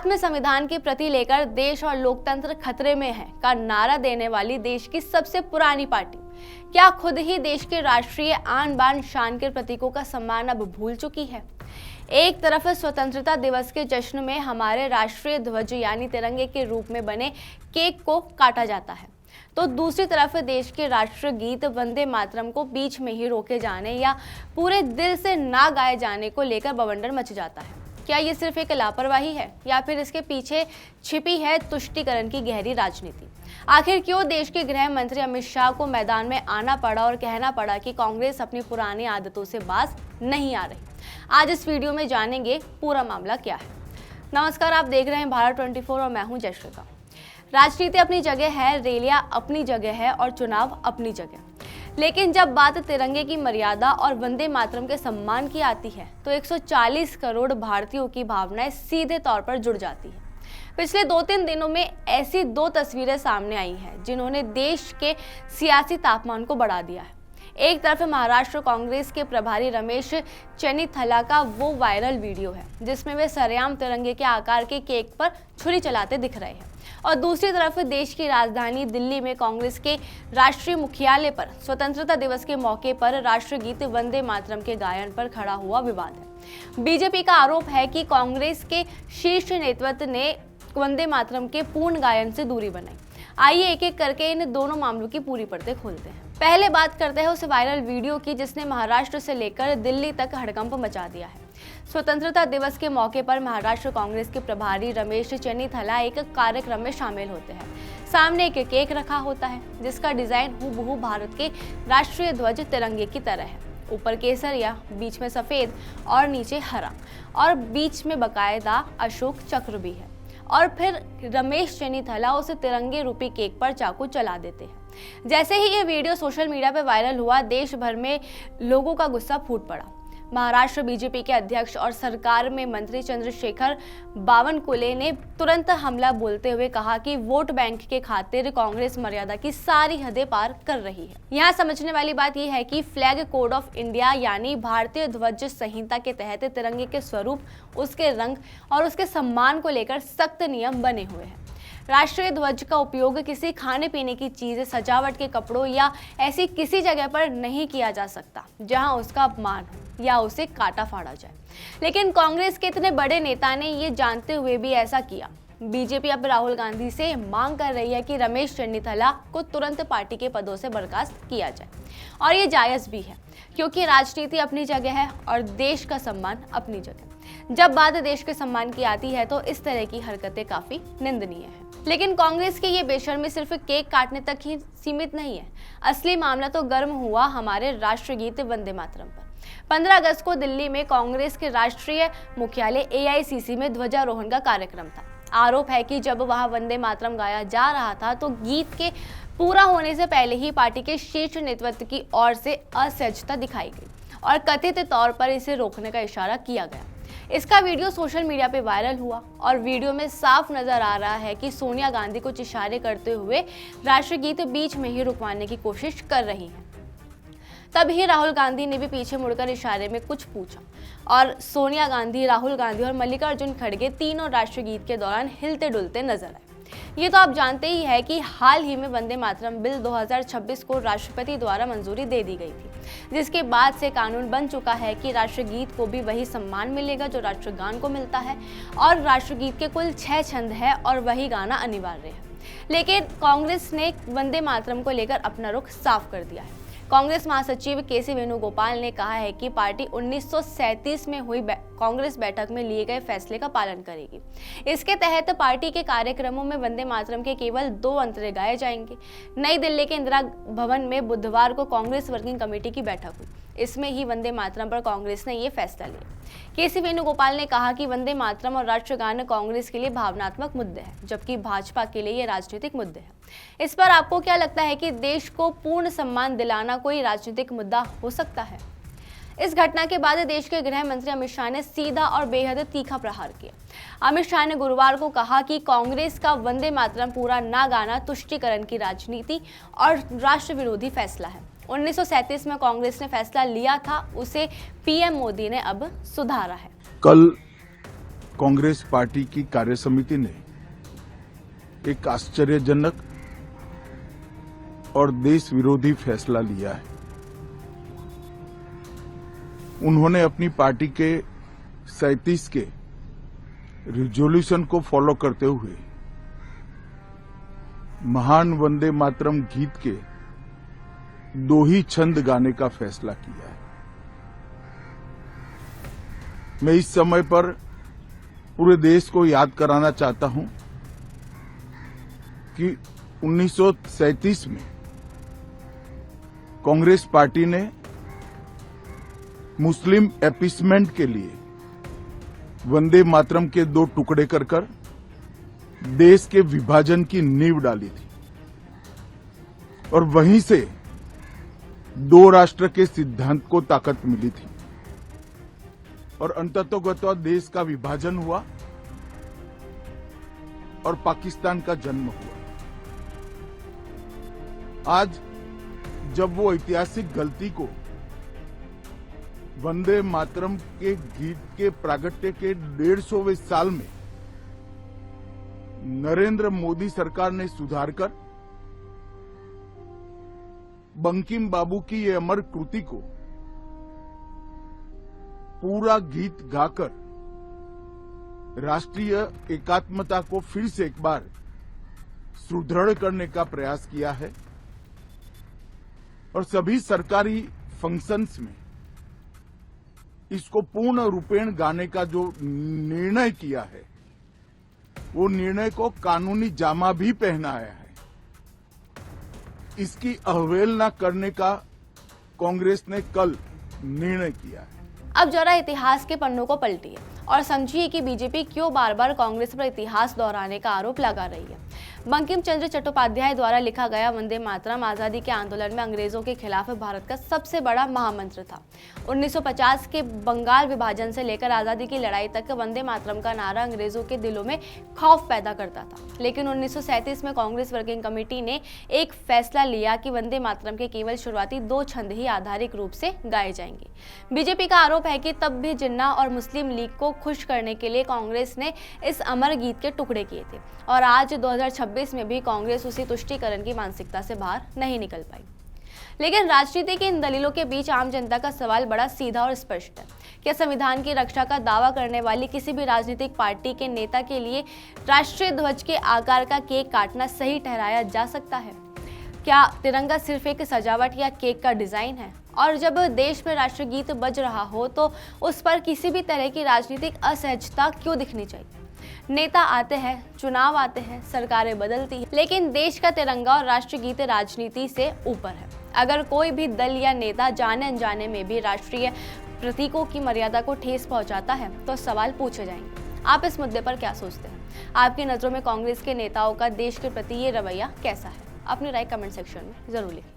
हाथ में संविधान की प्रति लेकर देश और लोकतंत्र खतरे में है का नारा देने वाली देश की सबसे पुरानी पार्टी क्या खुद ही देश के राष्ट्रीय आन बान शान के प्रतीकों का सम्मान अब भूल चुकी है। एक तरफ स्वतंत्रता दिवस के जश्न में हमारे राष्ट्रीय ध्वज यानी तिरंगे के रूप में बने केक को काटा जाता है, तो दूसरी तरफ देश के राष्ट्रीय गीत वंदे मातरम को बीच में ही रोके जाने या पूरे दिल से ना गाए जाने को लेकर बवंडर मच जाता है। क्या ये सिर्फ एक लापरवाही है या फिर इसके पीछे छिपी है तुष्टीकरण की गहरी राजनीति? आखिर क्यों देश के गृह मंत्री अमित शाह को मैदान में आना पड़ा और कहना पड़ा कि कांग्रेस अपनी पुरानी आदतों से बाज नहीं आ रही? आज इस वीडियो में जानेंगे पूरा मामला क्या है। नमस्कार, आप देख रहे हैं भारत 24 और मैं हूं जयश्रीका। राजनीति अपनी जगह है, रैलियां अपनी जगह है और चुनाव अपनी जगह, लेकिन जब बात तिरंगे की मर्यादा और वंदे मातरम के सम्मान की आती है तो 140 करोड़ भारतीयों की भावनाएं सीधे तौर पर जुड़ जाती है। पिछले 2-3 दिनों में ऐसी दो तस्वीरें सामने आई हैं जिन्होंने देश के सियासी तापमान को बढ़ा दिया है। एक तरफ महाराष्ट्र कांग्रेस के प्रभारी रमेश चेन्नीथला का वो वायरल वीडियो है जिसमें वे सरेआम तिरंगे के आकार के केक पर छुरी चलाते दिख रहे हैं, और दूसरी तरफ देश की राजधानी दिल्ली में कांग्रेस के राष्ट्रीय मुख्यालय पर स्वतंत्रता दिवस के मौके पर राष्ट्रीय गीत वंदे मातरम के गायन पर खड़ा हुआ विवाद है। बीजेपी का आरोप है कि कांग्रेस के शीर्ष नेतृत्व ने वंदे मातरम के पूर्ण गायन से दूरी बनाई। आइए एक एक करके इन दोनों मामलों की पूरी परतें खोलते हैं। पहले बात करते हैं उस वायरल वीडियो की जिसने महाराष्ट्र से लेकर दिल्ली तक हड़कंप मचा दिया है। स्वतंत्रता दिवस के मौके पर महाराष्ट्र कांग्रेस के प्रभारी रमेश चेन्नीथला एक कार्यक्रम में शामिल होते हैं। सामने एक केक रखा होता है जिसका डिजाइन हूबहू भारत के राष्ट्रीय ध्वज तिरंगे की तरह है। ऊपर केसरिया, बीच में सफेद और नीचे हरा, और बीच में बकायदा अशोक चक्र भी है। और फिर रमेश चेन्नीथला उस तिरंगे रूपी केक पर चाकू चला देते हैं। जैसे ही ये वीडियो सोशल मीडिया पर वायरल हुआ, देश भर में लोगों का गुस्सा फूट पड़ा। महाराष्ट्र बीजेपी के अध्यक्ष और सरकार में मंत्री चंद्रशेखर बावनकुले ने तुरंत हमला बोलते हुए कहा कि वोट बैंक के खातिर कांग्रेस मर्यादा की सारी हदें पार कर रही है। यहाँ समझने वाली बात यह है कि फ्लैग कोड ऑफ इंडिया यानी भारतीय ध्वज संहिता के तहत तिरंगे के स्वरूप, उसके रंग और उसके सम्मान को लेकर सख्त नियम बने हुए हैं। राष्ट्रीय ध्वज का उपयोग किसी खाने पीने की चीज, सजावट के कपड़ों या ऐसी किसी जगह पर नहीं किया जा सकता जहां उसका अपमान हो या उसे काटा फाड़ा जाए। लेकिन कांग्रेस के इतने बड़े नेता ने ये जानते हुए भी ऐसा किया। बीजेपी अब राहुल गांधी से मांग कर रही है कि रमेश चेन्नीथला को तुरंत पार्टी के पदों से बर्खास्त किया जाए, और ये जायज भी है क्योंकि राजनीति अपनी जगह है और देश का सम्मान अपनी जगह। जब बात देश के सम्मान की आती है तो इस तरह की हरकतें काफी निंदनीय है। लेकिन कांग्रेस की ये बेशर्मी सिर्फ केक काटने तक ही सीमित नहीं है। असली मामला तो गर्म हुआ हमारे राष्ट्रीय गीत वंदे मातरम पर। 15 अगस्त को दिल्ली में कांग्रेस के राष्ट्रीय मुख्यालय AICC में ध्वजारोहण का कार्यक्रम था। आरोप है कि जब वहां वंदे मातरम गाया जा रहा था तो गीत के पूरा होने से पहले ही पार्टी के शीर्ष नेतृत्व की ओर से असहजता दिखाई गई और कथित तौर पर इसे रोकने का इशारा किया गया। इसका वीडियो सोशल मीडिया पे वायरल हुआ और वीडियो में साफ नजर आ रहा है कि सोनिया गांधी कुछ इशारे करते हुए राष्ट्रीय गीत बीच में ही रुकवाने की कोशिश कर रही हैं। तभी राहुल गांधी ने भी पीछे मुड़कर इशारे में कुछ पूछा और सोनिया गांधी, राहुल गांधी और मल्लिकार्जुन खड़गे तीनों राष्ट्रीय गीत के दौरान हिलते डुलते नजर आए। ये तो आप जानते ही है कि हाल ही में वंदे मातरम बिल 2026 को राष्ट्रपति द्वारा मंजूरी दे दी गई थी, जिसके बाद से कानून बन चुका है कि राष्ट्रीय गीत को भी वही सम्मान मिलेगा जो राष्ट्रगान को मिलता है, और राष्ट्रीय गीत के कुल 6 छंद है और वही गाना अनिवार्य है। लेकिन कांग्रेस ने वंदे मातरम को लेकर अपना रुख साफ कर दिया है। कांग्रेस महासचिव KC वेणुगोपाल ने कहा है कि पार्टी 1937 में हुई कांग्रेस बैठक में लिए गए फैसले का पालन करेगी। इसके तहत पार्टी के कार्यक्रमों में वंदे मातरम के केवल 2 अंतरे गाए जाएंगे। नई दिल्ली के इंदिरा भवन में बुधवार को कांग्रेस वर्किंग कमेटी की बैठक हुई। इसमें ही वंदे मातरम पर कांग्रेस ने ये फैसला लिया। KC वेणुगोपाल ने कहा कि वंदे मातरम और राष्ट्रगान कांग्रेस के लिए भावनात्मक मुद्दे हैं, जबकि भाजपा के लिए ये राजनीतिक मुद्दे हैं। इस पर आपको क्या लगता है कि देश को पूर्ण सम्मान दिलाना कोई राजनीतिक मुद्दा हो सकता है? इस घटना के बाद देश के गृह मंत्री अमित शाह ने सीधा और बेहद तीखा प्रहार किया। अमित शाह ने गुरुवार को कहा कि कांग्रेस का वंदे मातरम पूरा ना गाना तुष्टीकरण की राजनीति और राष्ट्र विरोधी फैसला है। 1937 में कांग्रेस ने फैसला लिया था, उसे PM मोदी ने अब सुधारा है। कल कांग्रेस पार्टी की कार्यसमिति ने एक आश्चर्यजनक और देश विरोधी फैसला लिया है। उन्होंने अपनी पार्टी के 37 के रिजोल्यूशन को फॉलो करते हुए महान वंदे मातरम गीत के 2 ही छंद गाने का फैसला किया है। मैं इस समय पर पूरे देश को याद कराना चाहता हूं कि 1937 में कांग्रेस पार्टी ने मुस्लिम अपीसमेंट के लिए वंदे मातरम के 2 टुकड़े कर देश के विभाजन की नींव डाली थी और वहीं से 2 राष्ट्र के सिद्धांत को ताकत मिली थी और अंततोगत्वा देश का विभाजन हुआ और पाकिस्तान का जन्म हुआ। आज जब वो ऐतिहासिक गलती को वंदे मातरम के गीत के प्रागट्य के 150वें साल में नरेंद्र मोदी सरकार ने सुधारकर बंकिम बाबू की ये अमर कृति को पूरा गीत गाकर राष्ट्रीय एकात्मता को फिर से एक बार सुदृढ़ करने का प्रयास किया है और सभी सरकारी फंक्शंस में इसको पूर्ण रूपेण गाने का जो निर्णय किया है वो निर्णय को कानूनी जामा भी पहनाया है। इसकी अवहेलना करने का कांग्रेस ने कल निर्णय किया है। अब जरा इतिहास के पन्नों को पलटिए और समझिए कि बीजेपी क्यों बार बार कांग्रेस पर इतिहास दोहराने का आरोप लगा रही है। बंकिम चंद्र चट्टोपाध्याय द्वारा लिखा गया वंदे मातरम आजादी के आंदोलन में अंग्रेजों के खिलाफ भारत का सबसे बड़ा महामंत्र था। 1950 के बंगाल विभाजन से लेकर आजादी की लड़ाई तक वंदे मातरम का नारा अंग्रेजों के दिलों में खौफ पैदा करता था। लेकिन 1937 में कांग्रेस वर्किंग कमेटी ने एक फैसला लिया कि वंदे मातरम के केवल शुरुआती 2 छंद ही आधारिक रूप से गाए जाएंगे। बीजेपी का आरोप है कि तब भी जिन्ना और मुस्लिम लीग को खुश करने के लिए कांग्रेस ने इस अमर गीत के टुकड़े किए थे और आज 2026 में भी कांग्रेस उसी तुष्टीकरण की मानसिकता से बाहर नहीं निकल पाई। लेकिन राजनीति के इन दलीलों के बीच आम जनता का सवाल बड़ा सीधा और स्पष्ट है। क्या संविधान की रक्षा का दावा करने वाली किसी भी राजनीतिक पार्टी के नेता के लिए राष्ट्रीय ध्वज के आकार का केक काटना सही ठहराया जा सकता है? क्या तिरंगा सिर्फ एक सजावट या केक का डिजाइन है? और जब देश में राष्ट्रगीत बज रहा हो तो उस पर किसी भी तरह की राजनीतिक असहजता क्यों दिखनी चाहिए? नेता आते हैं, चुनाव आते हैं, सरकारें बदलती हैं, लेकिन देश का तिरंगा और राष्ट्रगीत राजनीति से ऊपर है। अगर कोई भी दल या नेता जाने अनजाने में भी राष्ट्रीय प्रतीकों की मर्यादा को ठेस पहुंचाता है तो सवाल पूछे जाएंगे। आप इस मुद्दे पर क्या सोचते हैं? आपकी नजरों में कांग्रेस के नेताओं का देश के प्रति ये रवैया कैसा है? अपनी राय कमेंट सेक्शन में जरूर लिखें।